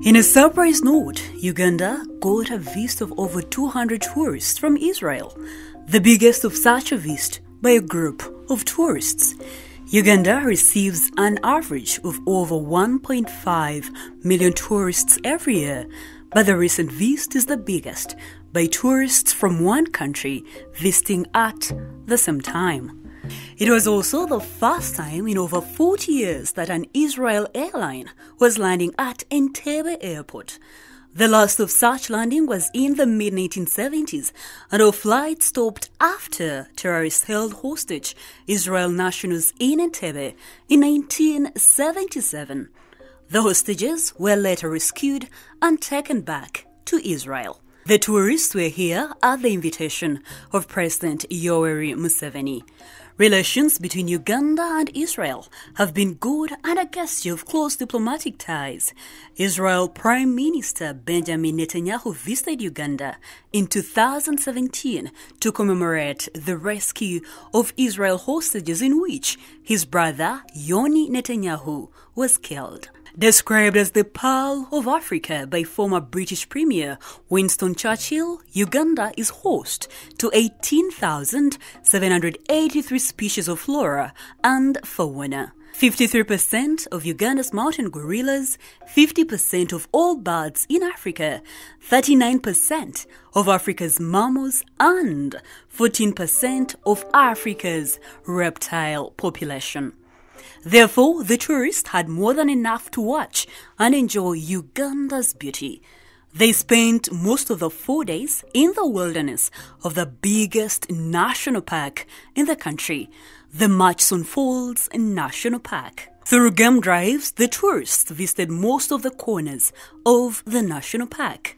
In a surprise note, Uganda got a visit of over 200 tourists from Israel, the biggest of such a visit by a group of tourists. Uganda receives an average of over 1.5 million tourists every year, but the recent visit is the biggest by tourists from one country visiting at the same time. It was also the first time in over 40 years that an Israel airline was landing at Entebbe Airport. The last of such landing was in the mid-1970s, and a flight stopped after terrorists held hostage Israel nationals in Entebbe in 1977. The hostages were later rescued and taken back to Israel. The tourists were here at the invitation of President Yoweri Museveni. Relations between Uganda and Israel have been good and a gesture of close diplomatic ties. Israel Prime Minister Benjamin Netanyahu visited Uganda in 2017 to commemorate the rescue of Israel hostages in which his brother Yoni Netanyahu was killed. Described as the Pearl of Africa by former British Premier Winston Churchill, Uganda is host to 18,783 species of flora and fauna. 53% of Uganda's mountain gorillas, 50% of all birds in Africa, 39% of Africa's mammals, and 14% of Africa's reptile population. Therefore, the tourists had more than enough to watch and enjoy Uganda's beauty. They spent most of the 4 days in the wilderness of the biggest national park in the country, the Murchison Falls National Park. Through game drives, the tourists visited most of the corners of the national park.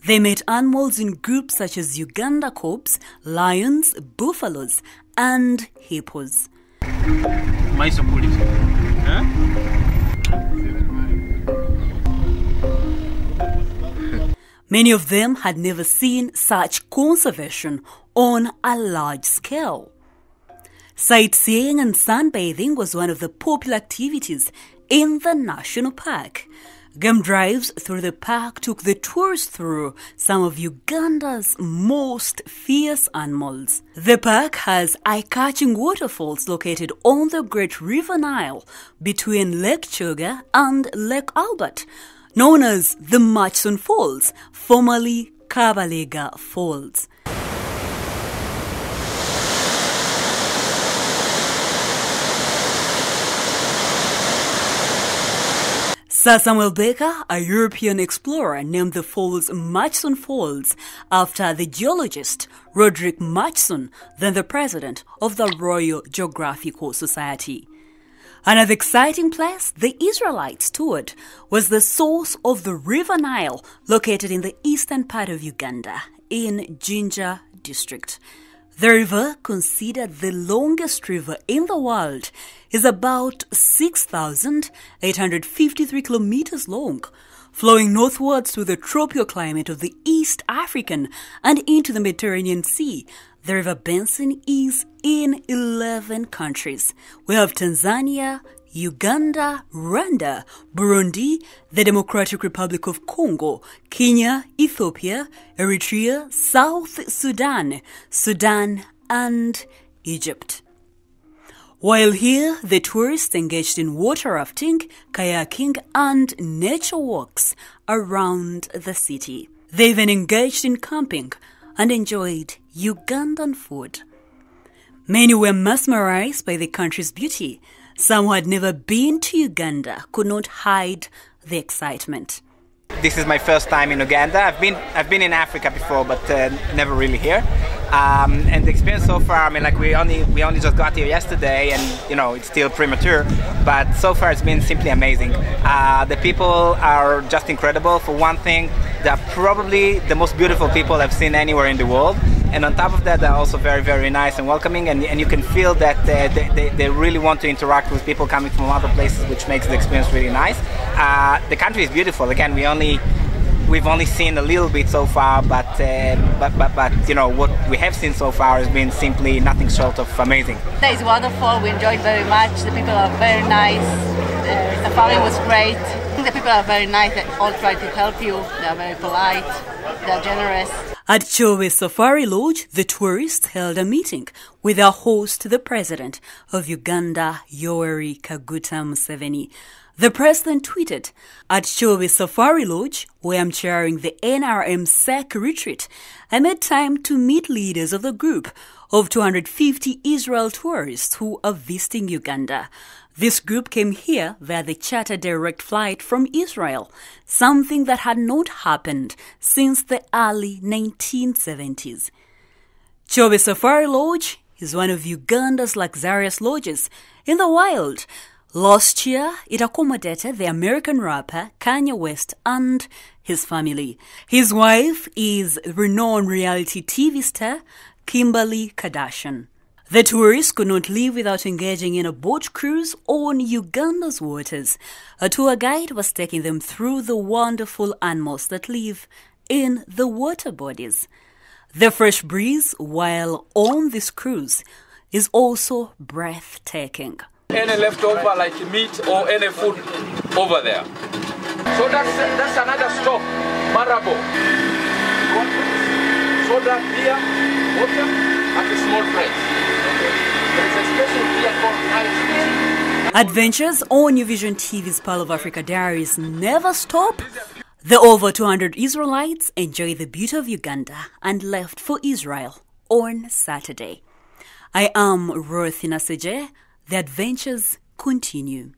They met animals in groups such as Uganda cobs, lions, buffaloes, and hippos. Many of them had never seen such conservation on a large scale. Sightseeing and sunbathing was one of the popular activities in the national park. Game drives through the park took the tourists through some of Uganda's most fierce animals. The park has eye-catching waterfalls located on the Great River Nile between Lake Kyoga and Lake Albert, known as the Murchison Falls, formerly Kabalega Falls. Sir Samuel Baker, a European explorer, named the falls Murchison Falls after the geologist Roderick Murchison, then the president of the Royal Geographical Society. Another exciting place the Israelites toured was the source of the River Nile, located in the eastern part of Uganda, in Jinja district. The river, considered the longest river in the world, is about 6,853 kilometers long. Flowing northwards through the tropical climate of the East African and into the Mediterranean Sea, the river basin is in 11 countries. We have Tanzania, Uganda, Rwanda, Burundi, the Democratic Republic of Congo, Kenya, Ethiopia, Eritrea, South Sudan, Sudan, and Egypt. While here, the tourists engaged in water rafting, kayaking, and nature walks around the city. They even engaged in camping and enjoyed Ugandan food. Many were mesmerized by the country's beauty. Some who had never been to Uganda could not hide the excitement. This is my first time in Uganda. I've been in Africa before, but never really here. And the experience so far, I mean, like we only just got here yesterday, and it's still premature. But so far, it's been simply amazing. The people are just incredible. For one thing, they're probably the most beautiful people I've seen anywhere in the world. And on top of that, they're also very, very nice and welcoming, and you can feel that they really want to interact with people coming from other places, which makes the experience really nice. The country is beautiful. Again, we've only seen a little bit so far, but what we have seen so far has been simply nothing short of amazing. It is wonderful. We enjoyed very much. The people are very nice. The safari was great. The people are very nice. They all try to help you. They are very polite. They are generous. At Chobe Safari Lodge, the tourists held a meeting with their host, the president of Uganda, Yoweri Kaguta Museveni. The president tweeted, "At Chobe Safari Lodge, where I'm chairing the NRM SEC retreat, I made time to meet leaders of the group of 250 Israel tourists who are visiting Uganda. This group came here via the charter direct flight from Israel, something that had not happened since the early 1970s. Chobe Safari Lodge is one of Uganda's luxurious lodges in the wild. Last year, it accommodated the American rapper Kanye West and his family. His wife is renowned reality TV star Kimberly Kardashian. The tourists could not leave without engaging in a boat cruise on Uganda's waters. A tour guide was taking them through the wonderful animals that live in the water bodies. The fresh breeze while on this cruise is also breathtaking. Any leftover like meat or any food over there. So that's another stop, Marabo. Soda, beer, water at a small price. There is a special beer called Handshake. Adventures on New Vision TV's Pearl of Africa Diaries never stop. The over 200 Israelites enjoyed the beauty of Uganda and left for Israel on Saturday. I am Ruth Inaseje. The adventures continue.